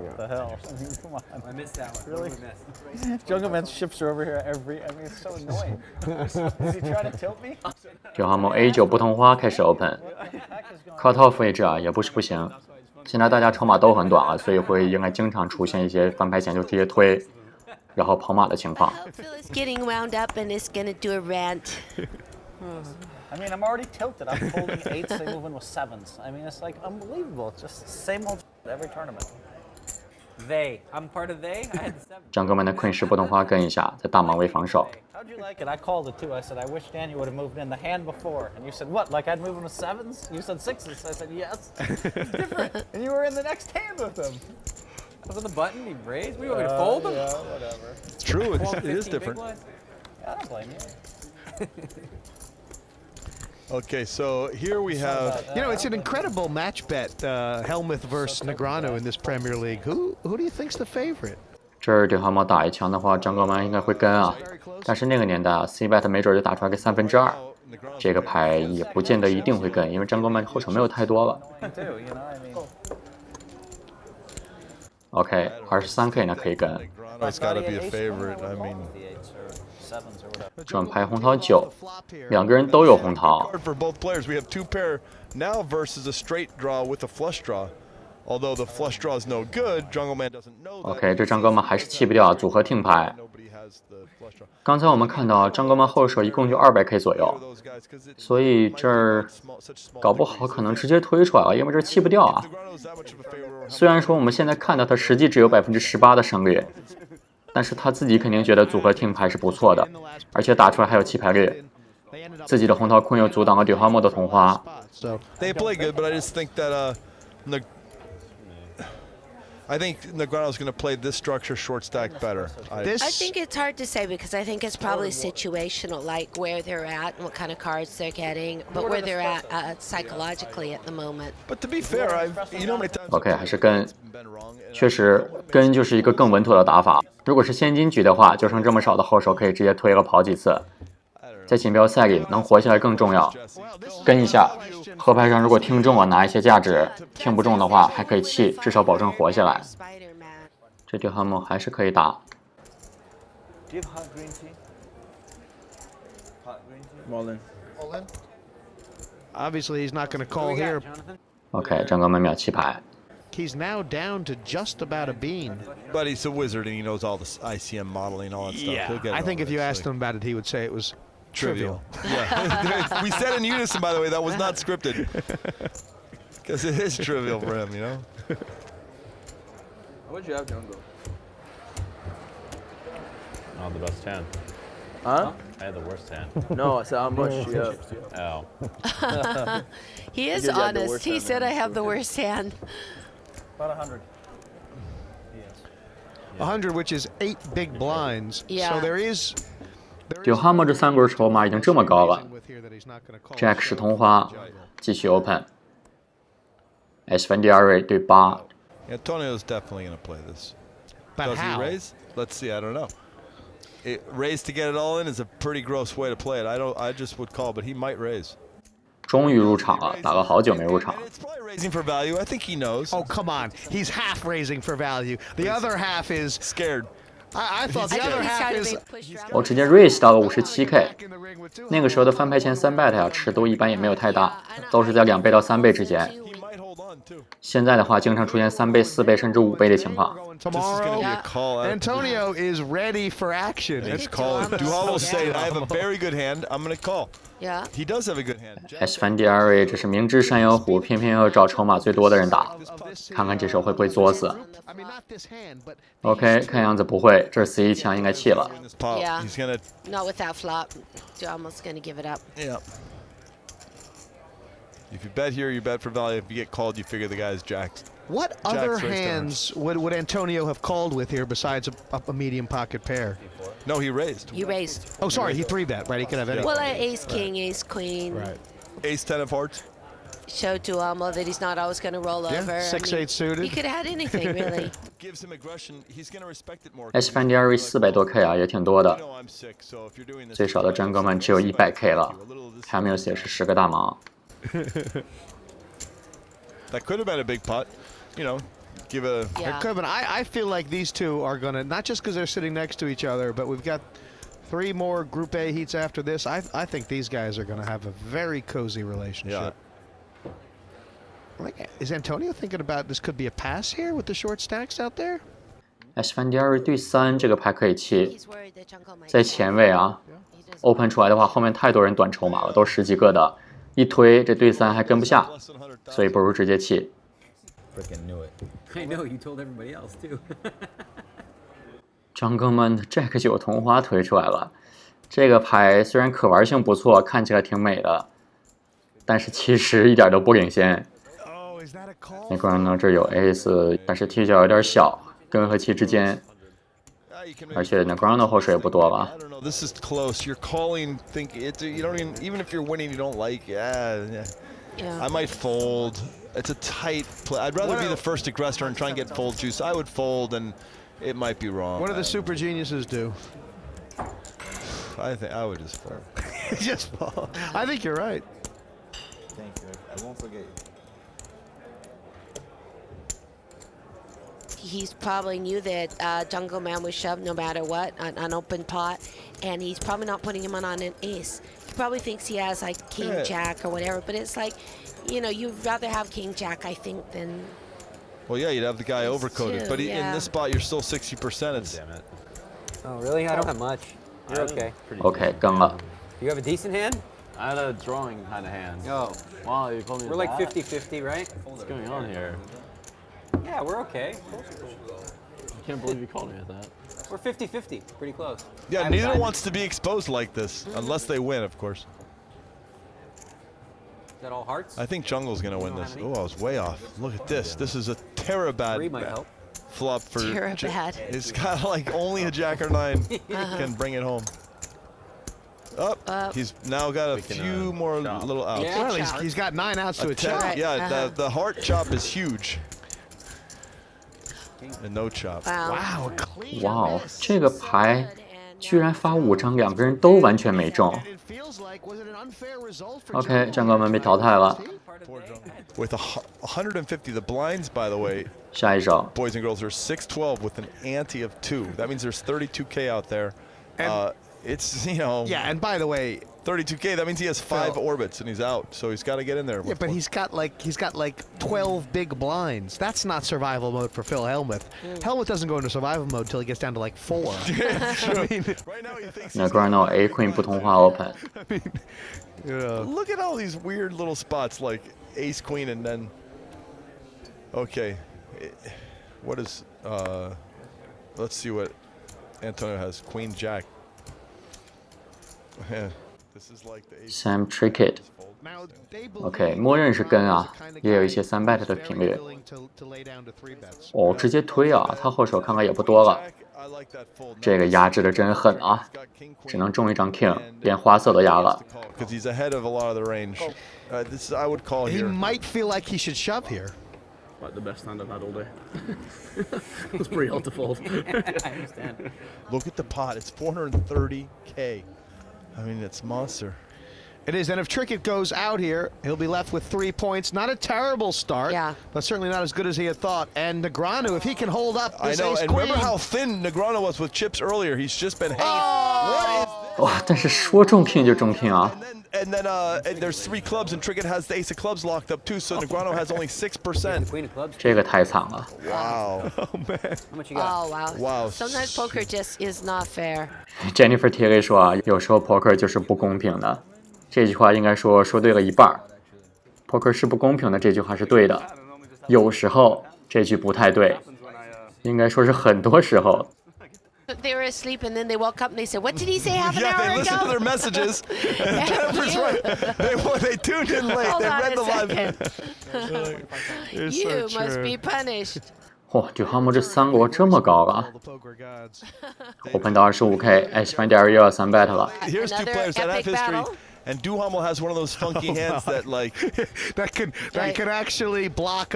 here. What the hell? I mean, come on. I missed that one. Really? We missed. Jungleman's ships are over here I mean, it's so annoying. Is he trying to tilt me? 对号码 A9 不同花开始 open。Cut off 位置啊也不是不行。现在大家筹码都很短啊，所以会应该经常出现一些翻牌前就直接推，然后跑马的情况。Phil is getting wound up and is going to do a rant. I mean, I'm already tilted. I'm holding 8s, they move in with 7s. I mean, it's like unbelievable. It's just same old every tournament. They. I'm part of they. I had the 7. 张哥们的 Queen 10不同花跟一下，在大盲位防守。How'd you like it? I called it too. I said, I wish Danny would have moved in the hand before. And you said, what? Like I'd move in with 7s? You said 6s. I said, yes. It's different. And you were in the next hand with him. I was on the button. He raised. We were going to fold him. Yeah, whatever. It's true. It is different. I don't blame you. Okay, so here we have. You know, it's an incredible match bet, Helmuth versus Negreanu in this Premier League. Who do you think's the favorite? 这儿对号码打一枪的话，张哥们应该会跟啊。但是那个年代啊 ，C bet 没准就打出来个2/3，这个牌也不见得一定会跟，因为张哥们后手没有太多了。OK， 23K 呢可以跟。It's got to be a favorite. I mean. 转牌红桃9，两个人都有红桃。For both players, we have 2 pair now versus a straight draw with a flush draw. Although the flush draw is no good, Jungle Man doesn't know that. OK， 这张哥们还是弃不掉组合听牌。刚才我们看到张哥们后手一共就200K 左右，所以这儿搞不好可能直接推出来了，因为这弃不掉啊。虽然说我们现在看到他实际只有18%的胜率，但是他自己肯定觉得组合听牌是不错的，而且打出来还有弃牌率。自己的红桃坤又阻挡了对号莫的同花。They play good, but I just think that I think Negreanu's going to play this structure short stack better. I think it's hard to say because I think it's probably situational, like where they're at and what kind of cards they're getting, but where they're at psychologically at the moment. But to be fair, you know how many times. OK， 还是跟，确实跟就是一个更稳妥的打法。如果是现金局的话，就剩这么少的后手可以直接推了跑几次。在锦标赛里能活下来更重要，跟一下。河牌上如果听中了拿一些价值，听不中的话还可以弃，至少保证活下来。这对汉姆还是可以打。Obviously, he's not going to call here. OK， 张哥们秒弃牌。He's now down to just about a bean. But he's a wizard and he knows all the ICM modeling, all that stuff. Yeah, I think if you asked him about it, he would say it was trivial. Yeah. We said in unison, by the way, that was not scripted. Because it is trivial for him, you know? What'd you have, Jungle? Oh, the best hand. Huh? I had the worst hand. No, I said how much you have. Oh. He is honest. He said I have the worst hand. About 100. 100, which is 8 big blinds. Yeah. So there is. 对汉姆这3轮筹码已经这么高了。Jack 10同花，继续 open。S 分第2位对8。Antonio's definitely going to play this. But Does how? he raise? Let's see. I don't know. Raise to get it all in is a pretty gross way to play it. I just would call, but he might raise. 终于入场了，打了好久没入场。 It's probably raising for value. I think he knows. Oh, come on. He's half raising for value. The other half is Scared. I thought the other half is. 我直接 raise 到了57K。那个时候的翻牌前3 bet 呀，尺度一般也没有太大，都是在2倍到3倍之间。现在的话，经常出现3倍、4倍甚至5倍的情况。Tomorrow, Antonio is ready for action. Let's call it. Duhalmo say I have a very good hand. I'm going to call. Yeah. He does have a good hand. S 翻第2位，这是明知山有虎，偏偏要找筹码最多的人打。看看这手会不会作死。OK， 看样子不会，这11枪应该弃了。Yeah. He's gonna. Not with that flop. You're almost going to give it up. Yeah. If you bet here, you bet for value. If you get called, you figure the guy's jacked. What other hands would Antonio have called with here besides a medium pocket pair? No, he raised. You raised. Oh, sorry, he 3-bet, right? He could have any. Well, ace king, ace queen. Right. Ace 10 of hearts. Showed Duhalmo that he's not always going to roll over. Yeah, 6-8 suited. He could have had anything, really. Gives him aggression. He's going to respect it more. S 翻第2位400多 K 啊，也挺多的。最少的真哥们只有100K 了。Hamilton 也是10个大盲。That could have been a big putt. You know, give a. Yeah. It could, but I feel like these two are going to, not just because they're sitting next to each other, but we've got 3 more Group A heats after this. I think these guys are going to have a very cozy relationship. Like, is Antonio thinking about this could be a pass here with the short stacks out there? S 翻第二对3这个牌可以弃， He's worried that Jungle might 在前位啊 He doesn't ，open 出来的话，后面太多人短筹码了，都10几个的，一推这对3还跟不下，所以不如直接弃。 Freaking knew it. I know, you told everybody else too. Jungleman 的 Jack 9同花推出来了，这个牌虽然可玩性不错，看起来挺美的，但是其实一点都不领先。那个呢，这有 Ace， 但是踢脚有点小，跟和棋之间，而且那 Ground 后手也不多了。 I don't know. This is close. You're calling. Think it. You don't even if you're winning, you don't like. Yeah. I might fold. It's a tight play. I'd rather be the first aggressor and try and get fold juice. I would fold, and it might be wrong. What do the super geniuses do? I think I would just fold. Just fall. I think you're right. Thank you. I won't forget you. He's probably knew that Jungle Man was shoved no matter what, an open pot, and he's probably not putting him on an ace. He probably thinks he has like King Jack or whatever, but it's like, you know, you'd rather have King Jack, I think, than. Well, yeah, you'd have the guy overcoded, but in this spot, you're still 60%. It's Damn it. Oh, really? I don't have much. You're okay. OK， 跟了。 You have a decent hand? I had a drawing kind of hand. Oh. Wow, you called me We're like that? 50-50, right? What's going on here? Yeah, we're okay. I can't believe you called me at that. We're 50-50. Pretty close. yeah. Neither wants to be exposed like this, unless they win, of course. Is that all hearts? I think Jungle's gonna win this. Oh, I was way off. Look at this. This is a Terabad 3 might help. flop for. Terabad. It's kind of like only a Jack or 9 can bring it home. He's now got a few more little outs. Yeah. Well, he's got 9 outs to a chop. Yeah, the heart chop is huge. And no chop. Wow, a clean 哇哦， miss. 这个牌居然发5张，2个人都完全没中。 And it feels like, was it an unfair result for OK， Jungle 战哥们被淘汰了。 With 150, the blinds, by the way, 下一手 boys and girls, are 612 with an ante of 2. That means there's 32K out there. It's, you know, Yeah, and by the way, 32K. That means he has 5 orbits and he's out. So he's got to get in there. yeah, but he's got like 12 big blinds. That's not survival mode for Phil Hellmuth. Hellmuth doesn't go into survival mode till he gets down to like 4. I mean, right now he thinks. 那 Grano A Queen 不同花 Open， Look at all these weird little spots like Ace Queen and then. Okay, what is? Let's see what Antonio has. Queen Jack. Yeah, this is like the ace. Sam Trickett。 now they believe OK， 默认是跟啊，也有一些3 bet 的频率。 willing to lay down to 3 bets. 哦，直接推啊，他后手看看也不多了。 I like that fold. 这个压制的真狠啊，只能中一张 King， 连花色都压了。 Because he's ahead of a lot of the range. This I would call He here. might feel like he should shove here. Like the best hand I've had all day. It was pretty hard to fold. I understand. Look at the pot. It's 430K. I mean, it's monster. It is, and if Trickett goes out here, he'll be left with 3 points. Not a terrible start, Yeah. but certainly not as good as he had thought. And Negreanu, if he can hold up I this know, ace and queen, remember how thin Negreanu was with chips earlier. He's just been hanging. What is this? 哇，但是说中 King 就中 King 啊。 And then there's 3 clubs, and Trickett has the ace of clubs locked up too. So Negreanu has only 6%. Queen of clubs. 这个太惨了。 Wow. How much you got? Oh wow. Wow. Sometimes poker just is not fair. Jennifer Tilly 说啊，有时候 poker 就是不公平的。这句话应该说对了一半。poker 是不公平的，这句话是对的。有时候这句不太对，应该说是很多时候。 They were asleep and then they woke up and they said, "What did he say half an Yeah, hour they listened to ago?" their messages. And Jennifer's right. They tuned in late. Hold They on read a the live. second. You're You so must true. be punished. 嚯，对哈姆这3罗这么高啊 All the poker gods. ！Open 到25K，H 翻第2又要3 bet 了。 Here's 2 Another players that have epic history. battle. And Duhamel has one of those funky hands that like. that can actually block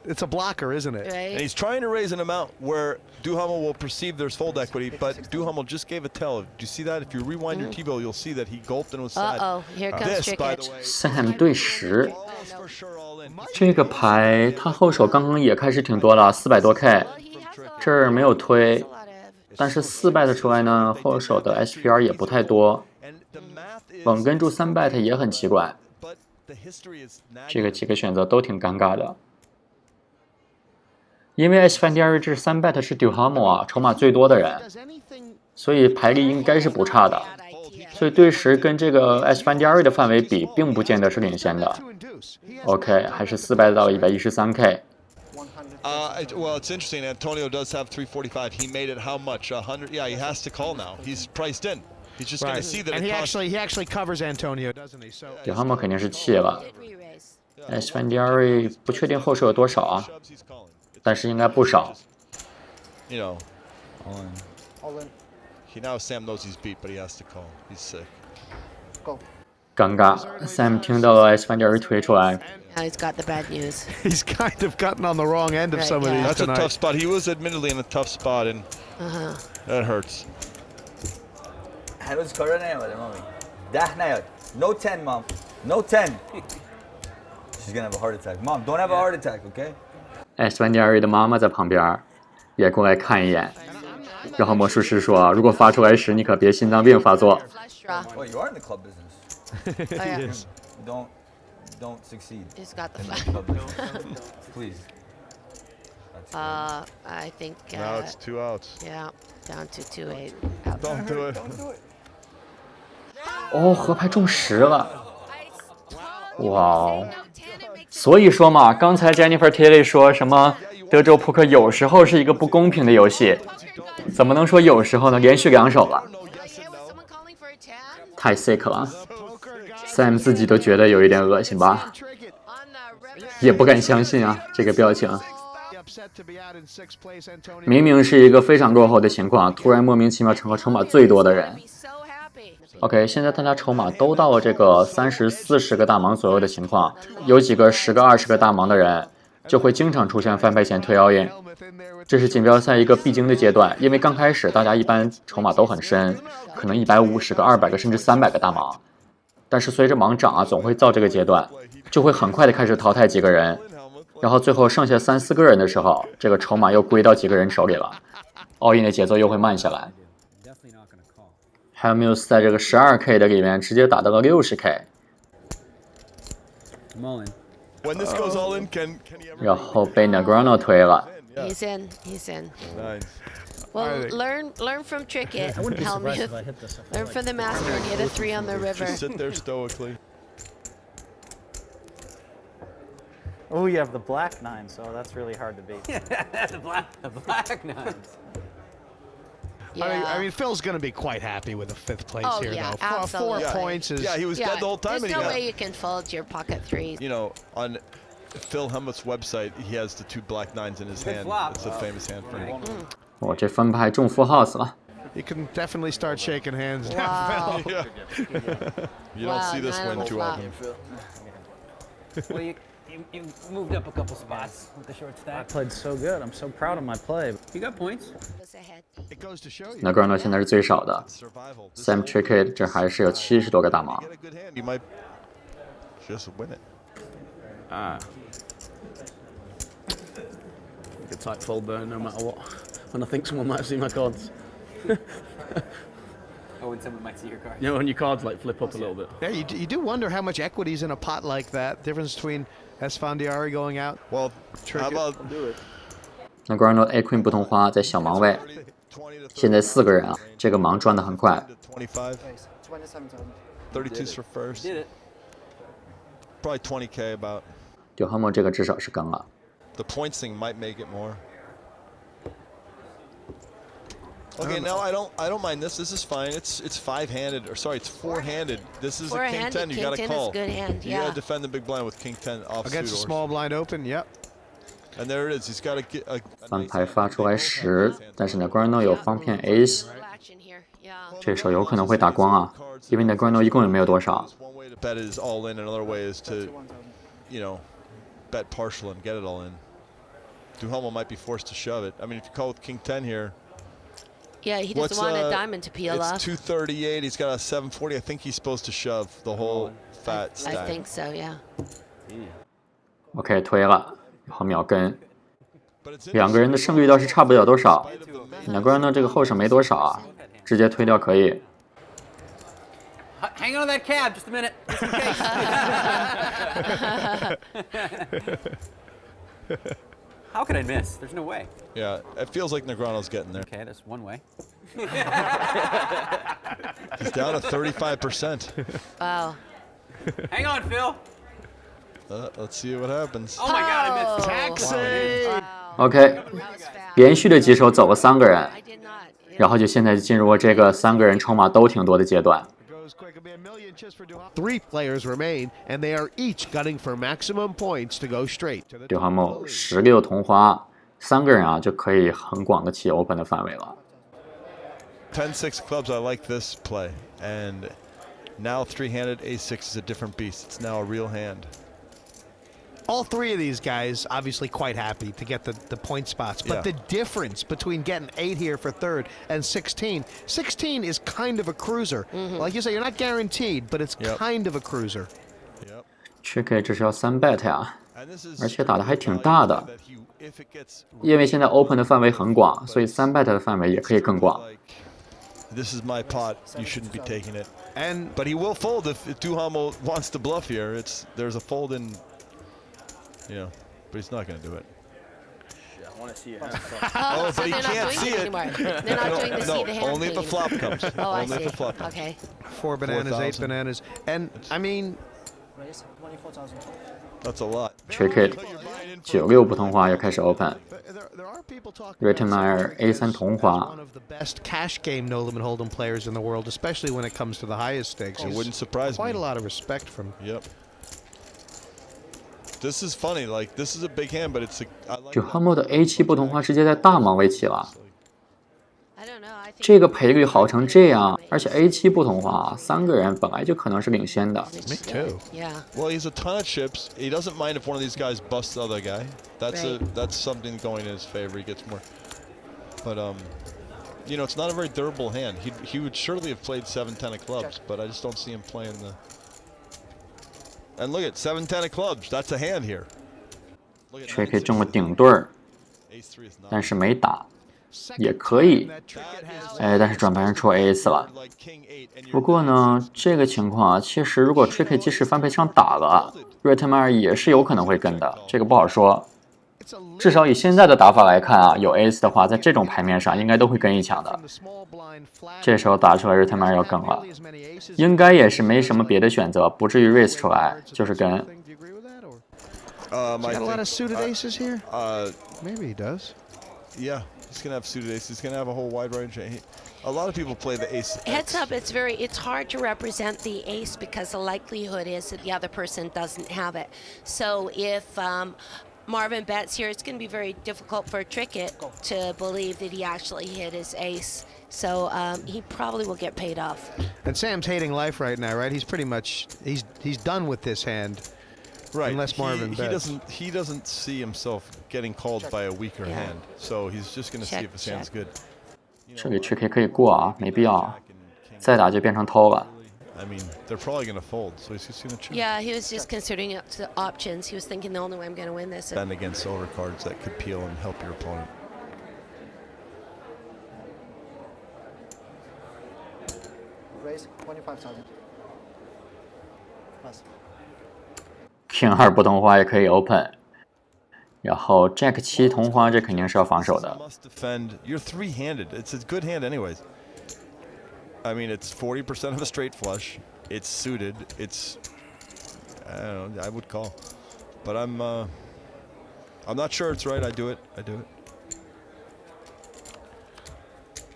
it's a blocker, isn't it? Right. And he's trying to raise an amount where Duhamel will perceive there's fold equity, but Duhamel just gave a tell. Do you see that? If you rewind your T-bill, you'll see that he gulped and was sad. Uh-oh, here comes This, by Trickett. the way, Sam 对10， almost for sure all in. 这个牌他后手刚刚也开始挺多了，400多 K， Well, he has a lot 这儿没有推 of-，但是4 bet 出来呢，后手的 SPR 也不太多， And the math is, 稳跟住3 bet 也很奇怪， but the history is 这个 nagging. 几个选择都挺尴尬的。因为 H 翻第二这3 bet 是 Duhamel 啊，筹码最多的人， Does anything 所以牌力应该是不差的。 bad idea. 所以对10跟这个 H 翻第二的范围比，并不见得是领先的。 to induce? He has OK， 还是4 bet 到113 K。 Well, it's interesting. Antonio does have 345. He made it how much? 100. Yeah, he has to call now. He's priced in. He's just going to see that and it he costs. actually covers Antonio, doesn't he? So Duhamel肯定是气了 Did re-raise.，H 翻第二不确定后手有多少啊， Shoves, he's calling. 但是应该不少。 You know, All in. All in. he now Sam knows he's beat, but he has to call. He's sick. Go. 尴尬，Sam 听到了 H 翻第二推出来， Now he's got the bad news. he's kind of gotten on the wrong end of Right, some of yeah. these That's a tonight. tough spot. He was admittedly in a tough spot, and that hurts. هنوز کارا نیومده مامی 10 نیاد No 10 mom No 10 She's gonna have a heart attack Mom don't have a heart attack okay H 翻第二的妈妈在旁边也过来看一眼，然后魔术师说，如果发出来时，你可别心脏病发作。 Flush draw. Oh you are in the club business Oh, yeah. Don't succeed He's got the in the flush. club business Please That's I think. Now it's 2 outs. Yeah, down to 2-8. Don't do it. 哦，河牌中10了，哇哦！所以说嘛，刚才 Jennifer Tilly 说什么德州扑克有时候是一个不公平的游戏，怎么能说有时候呢？连续2手了， Someone calling for a 10? 太 sick 了。Sam 自己都觉得有一点恶心吧， On the river. 也不敢相信啊，这个表情。 Upset to be out in 6th place, Antonio. 明明是一个非常落后的情况，突然莫名其妙成了筹码最多的人。 Be so happy. OK， 现在大家筹码都到了这个30、40个大盲左右的情况，有几个10个、20个大盲的人，就会经常出现翻牌前推all in。这是锦标赛一个必经的阶段，因为刚开始大家一般筹码都很深，可能150个、200个甚至300个大盲，但是随着盲涨啊，总会到这个阶段，就会很快的开始淘汰几个人，然后最后剩下3、4个人的时候，这个筹码又归到几个人手里了，all in的节奏又会慢下来。 Definitely not gonna call. 还有 Muse 在这个12 K 的里面直接打到了60 K， I'm all in. When this goes all in, can he ever? 然后被 Negreanu 推了。 He's in. He's in. Nice. Well, learn from Trickett, I wouldn't be surprised if Helmuth. I hit this. I feel Learn like from the master and hit a 3 on the river. Just sit there stoically. Oh, you have the black 9, so that's really hard to beat. the black nines. Yeah. I mean, Phil's going to be quite happy with the 5th place Oh, here, yeah, though. absolutely. 4 points is. Yeah, he was yeah, dead the whole time, there's and he no got. way you can fold your pocket 3s. You know, on Phil Helmut's website, he has the 2 black 9s in his hand. flop. It's a famous hand for him. 我这翻牌中 full house 了。 You can definitely start shaking hands now, Wow. Phil. Yeah. You Wow, don't see this 9 on win the too flop. often. Well, you moved up a couple spots with the short I stack. played so good. I'm so proud of my play. You got points. Goes ahead. It goes to show you. Negreanu 现在是最少的 Survival. This ，Sam Trickett 这还是有70多个大盲 you。get a good hand, you might just win it. Ah. Good tight fold there, no matter what. When I think someone might have seen my cards. Oh, when someone might see your card. You know, when your cards like flip up a little bit. Yeah, you do wonder how much equity's in a pot like that. Difference between Esfandiari going out. Well, how about Negreanu A Queen 不同花在小盲位， 20 to 现在4个人啊，这个盲转得很快。 25? 32's for first. Did it. Probably 20K about. Duhamel 这个至少是更了。 The points thing might make it more. Okay, now I don't mind this. This is fine. It's 5-handed, or sorry, it's 4-handed. This is a king 10. You King gotta 10 call. is a good hand, You yeah. gotta defend the big blind with king 10 offsuit. Against a or- small blind open, yep. And there it is. He's got to get a 翻牌发出来10，但是 Negreanu 有方片 Ace， Little action here. Yeah. 这手有可能会打光啊，因为 Negreanu 一共也没有多少。 One way to bet is all in. Another way is to, you know, bet partial and get it all in. Duhamel might be forced to shove it. I mean, if you call with King 10 here. Yeah, he doesn't want a diamond to peel off. It's 238. He's got a 740. I think he's supposed to shove the whole fat stack. I think so, yeah. OK 推了，然后秒跟。两个人的胜率倒是差不了多少，两个人呢这个后手没多少啊，直接推掉可以。Hang on to that cab just a minute. Just in case. How could I miss? There's no way. Yeah, it feels like Negreanu's getting there. Okay, that's one way. He's down to 35%. Wow. Hang on, Phil. Let's see what happens. Oh my God, I missed. Taxi. OK， 连续的几手走了3个人， I did not. 然后就现在进入了这个3个人筹码都挺多的阶段。3 players remain, and they are each gunning for maximum points to go straight to the. 对方某16同花，3个人啊就可以很广的起 open 的范围了。10-6 clubs, I like this play. And now 3-handed A6 is a different beast. It's now a real hand. All 3 of these guys obviously quite happy to get the point spots, but the difference between getting 8 here for third and 16 is kind of a cruiser. Like you say, you're not guaranteed, but it's kind of a cruiser. Tricky 这是要3 bet 呀，而且打的还挺大的，因为现在 open 的范围很广，所以3 bet 的范围也可以更广。This is my pot. You shouldn't be taking it. And but he will fold if Duhamel wants to bluff here. There's a fold in. Yeah, but he's not going to do it. I want to see it. Oh, so but he they're can't not doing see it it. anymore. They're not doing the see the hand only if the thing. flop comes. Oh, I only see. if the flop comes. Okay. 4 bananas, 8 4,000. bananas, and I mean, That's a lot. Tricky 96不同花要开始 open。there are people talking. Rittenmeyer A3 同花 One of the best cash game no limit hold'em players in the world, especially when it comes to the highest stakes. It wouldn't surprise Quite me. a lot of respect from. Yep. This is funny. Like this is a big hand, but it's a. I like Duhamel 的 A7 不同花直接在大盲位起了。 I don't know. I think 这个赔率好成这样，而且 A7 不同花，3个人本来就可能是领先的。 Me too. Yeah. Well, he's a ton of chips. He doesn't mind if one of these guys busts the other guy. Right. That's something going in his favor. He gets more. But you know, it's not a very durable hand. He would surely have played 7-10 of clubs, but I just don't see him playing the. And look at 7-10 of clubs. That's a hand here. Tricky 中了顶对儿， Ace-3 is not. 但是没打，也可以。哎，但是转盘上出 A4 了。 Like King 8, and 不过呢，这个情况啊，其实如果 Tricky 即使翻倍上打了 ，Rittenmeyer 也是有可能会跟的，这个不好说。至少以现在的打法来看啊，有 Ace 的话，在这种牌面上应该都会跟一抢的。这时候打出来 Rittenmeyer 要跟了，应该也是没什么别的选择，不至于 raise 出来，就是跟。 Got a lot of suited aces here. Maybe he does. Yeah, he's gonna have suited aces. He's gonna have a whole wide range. A lot of people play the ace. Heads up, it's hard to represent the ace because the likelihood is that the other person doesn't have it. So if Marvin bets here, it's going to be very difficult for Trickett to believe that he actually hit his ace. So he probably will get paid off. And Sam's hating life right now, right? He's pretty much he's done with this hand. Right. Unless Marvin bets. He doesn't see himself getting called by a weaker Yeah. hand. So he's just gonna see Check, if his hand's good. 这里 Tricky 可以过啊，没必要，再打就变成偷了。 I mean, they're probably gonna fold, so he's just gonna check. Yeah, he was just considering the options. He was thinking the only way I'm going to win this. Bend against overcards that could peel and help your opponent. Raise 25,000. Pass. King 2不同花也可以 open， 然后 Jack 7同花这肯定是要防守的。 Must defend. You're three-handed. It's a good hand, anyways. I mean, it's 40% of a straight flush. It's suited. It's I don't know. I would call, but I'm not sure it's right. I do it.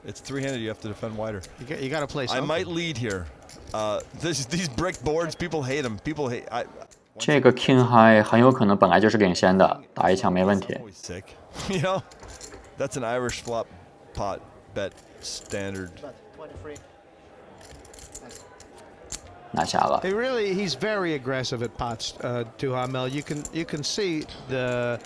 It's three-handed. You have to defend wider. You got to play something. I might lead here. These brick boards, people hate them. People hate. 这个 King High 很有可能本来就是领先的，打一枪没问题。 Always sick. You know, that's an Irish flop pot bet standard. 23. 拿下了。 He's very aggressive at pots, Duhamel. You can see the